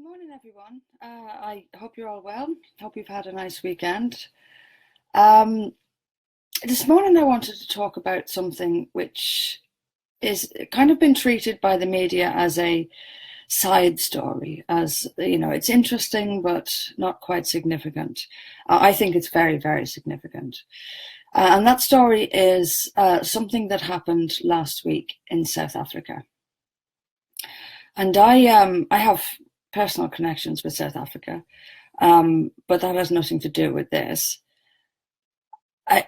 Good morning, everyone. I hope you're all well. Hope you've had a nice weekend. Um, this morning, I wanted to talk about something which is kind of been treated by the media as a side story, as you know, it's interesting but not quite significant. I think it's very, very significant. And that story is something that happened last week in South Africa. And I have personal connections with South Africa, but that has nothing to do with this.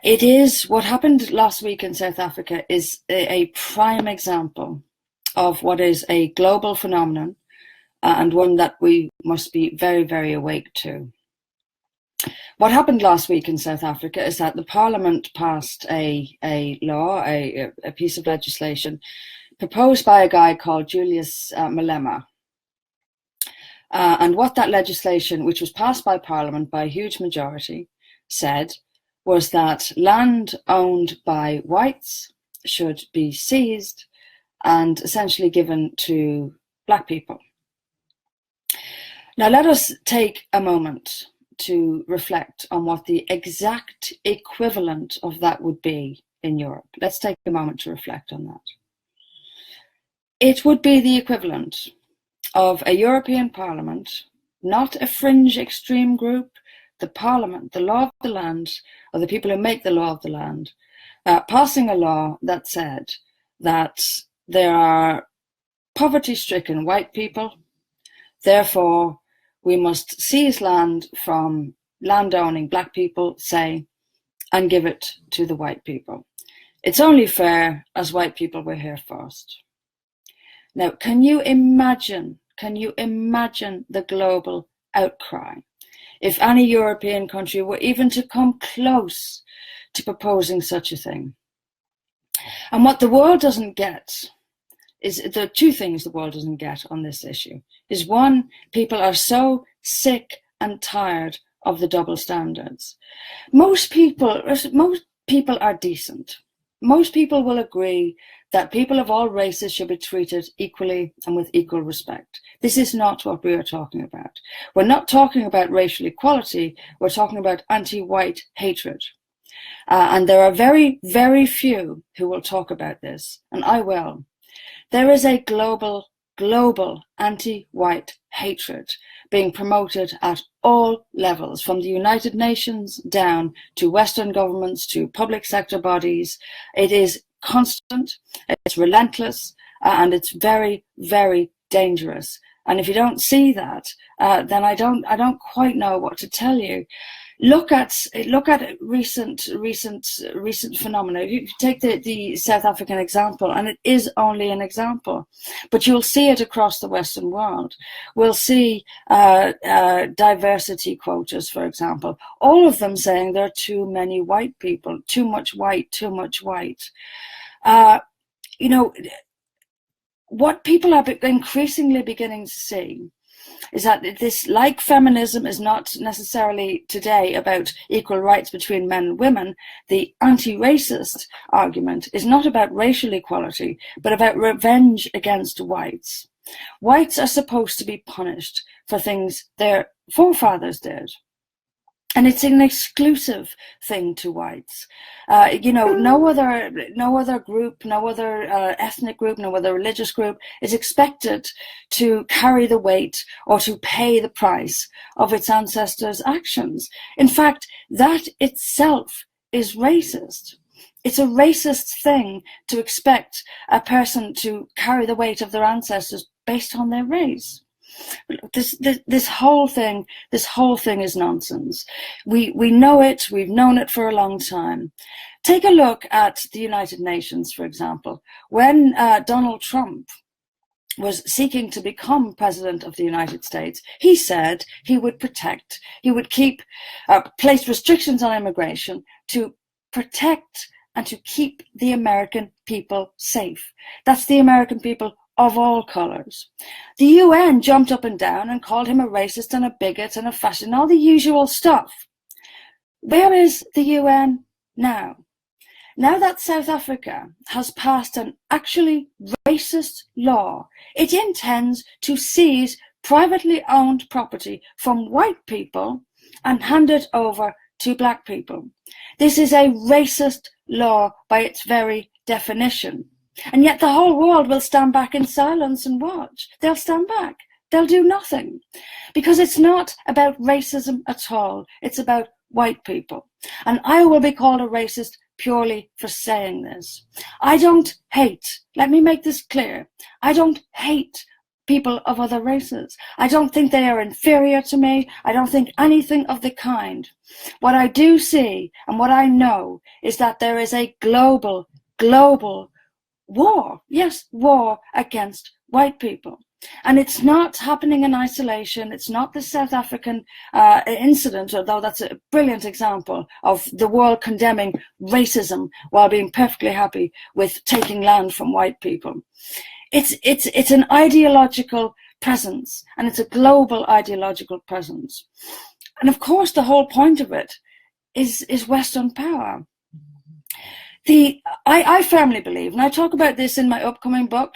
It is what happened last week in South Africa is a prime example of what is a global phenomenon and one that we must be very, very awake to. What happened last week in South Africa is that the parliament passed a law, a piece of legislation proposed by a guy called Julius Malema. And what that legislation, which was passed by Parliament by a huge majority, said was that land owned by whites should be seized and essentially given to black people. Now, let us take a moment to reflect on what the exact equivalent of that would be in Europe. Let's take a moment to reflect on that. It would be the equivalent of a European Parliament, not a fringe extreme group, the Parliament, the law of the land, or the people who make the law of the land, passing a law that said that there are poverty-stricken white people, therefore we must seize land from land-owning black people, say, and give it to the white people. It's only fair as white people were here first. Now, can you imagine the global outcry if any European country were even to come close to proposing such a thing? And what the world doesn't get is the two things the world doesn't get on this issue is one, people are so sick and tired of the double standards. Most people are decent. Most people will agree that people of all races should be treated equally and with equal respect. This is not what we are talking about. We're not talking about racial equality. We're talking about anti-white hatred. And there are very, very few who will talk about this, and I will. There is a global anti-white hatred being promoted at all levels, from the United Nations down to Western governments to public sector bodies. It is constant, it's relentless, and it's very, very dangerous. And if you don't see that, then I don't quite know what to tell you. Look at recent phenomena. If you take the South African example, and it is only an example, but you'll see it across the Western world. We'll see diversity quotas, for example, all of them saying there are too many white people, too much white, too much white. You know, what people are increasingly beginning to see is that this, like feminism, is not necessarily today about equal rights between men and women. The anti-racist argument is not about racial equality, but about revenge against whites. Whites are supposed to be punished for things their forefathers did. And it's an exclusive thing to whites. You know, no other group, no other ethnic group, no other religious group is expected to carry the weight or to pay the price of its ancestors' actions. In fact, that itself is racist. It's a racist thing to expect a person to carry the weight of their ancestors based on their race. This whole thing is nonsense. We know it. We've known it for a long time. Take a look at the United Nations, for example. When Donald Trump was seeking to become president of the United States, he said he would place restrictions on immigration to protect and to keep the American people safe. That's the American people of all colours. The UN jumped up and down and called him a racist and a bigot and a fascist and all the usual stuff. Where is the UN now? Now that South Africa has passed an actually racist law, it intends to seize privately owned property from white people and hand it over to black people. This is a racist law by its very definition. And yet the whole world will stand back in silence and watch. They'll stand back. They'll do nothing. Because it's not about racism at all. It's about white people. And I will be called a racist purely for saying this. I don't hate, let me make this clear, I don't hate people of other races. I don't think they are inferior to me. I don't think anything of the kind. What I do see and what I know is that there is a global war, yes, war against white people. And it's not happening in isolation. It's not the South African incident, although that's a brilliant example of the world condemning racism while being perfectly happy with taking land from white people. It's an ideological presence, and it's a global ideological presence. And of course, the whole point of it is Western power. I firmly believe, and I talk about this in my upcoming book,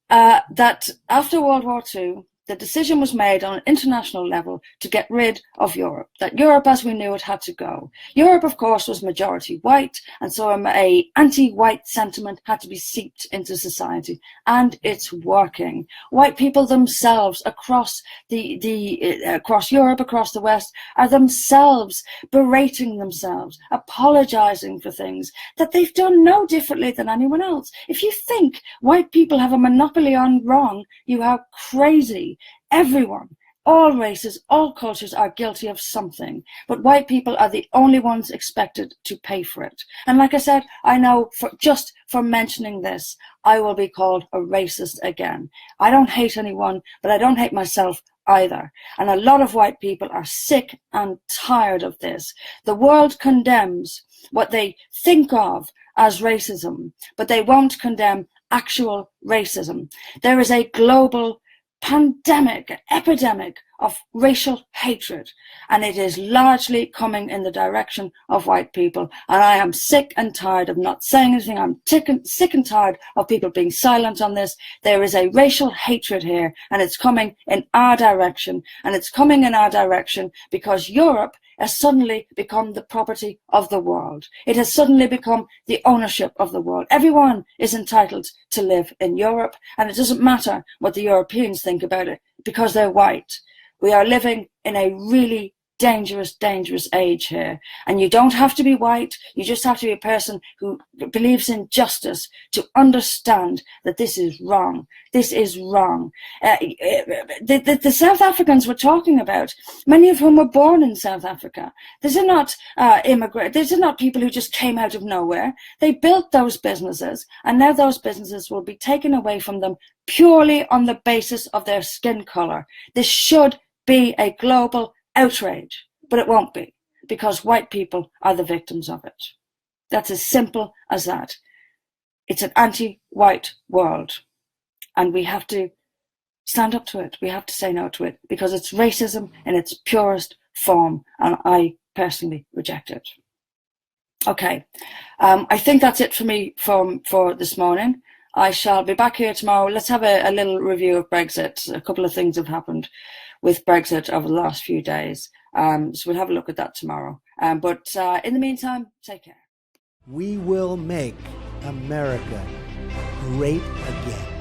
that after World War II, the decision was made on an international level to get rid of Europe, that Europe as we knew it had to go. Europe, of course, was majority white, and so a anti-white sentiment had to be seeped into society, and it's working. White people themselves across across Europe, across the West, are themselves berating themselves, apologizing for things that they've done no differently than anyone else. If you think white people have a monopoly on wrong, you are crazy. Everyone, all races, all cultures are guilty of something, but white people are the only ones expected to pay for it. And like I said, I know just for mentioning this, I will be called a racist again. I don't hate anyone, but I don't hate myself either. And a lot of white people are sick and tired of this. The world condemns what they think of as racism, but they won't condemn actual racism. There is a global pandemic, epidemic of racial hatred, and it is largely coming in the direction of white people. And I am sick and tired of not saying anything. I'm sick and tired of people being silent on this. There is a racial hatred here, and it's coming in our direction. And it's coming in our direction because Europe has suddenly become the property of the world. It has suddenly become the ownership of the world. Everyone is entitled to live in Europe, and it doesn't matter what the Europeans think about it because they're white. We are living in a really dangerous age here. And you don't have to be white. You just have to be a person who believes in justice to understand that this is wrong. This is wrong. The South Africans we're talking about, many of whom were born in South Africa. These are not immigrants. These are not people who just came out of nowhere. They built those businesses, and now those businesses will be taken away from them purely on the basis of their skin color. This should be a global outrage, but it won't be, because white people are the victims of it. That's as simple as that. It's an anti-white world, and we have to stand up to it. We have to say no to it, because it's racism in its purest form, and I personally reject it. Okay, I think that's it for me for this morning. I shall be back here tomorrow. Let's have a little review of Brexit. A couple of things have happened with Brexit over the last few days. So we'll have a look at that tomorrow. But in the meantime, take care. We will make America great again.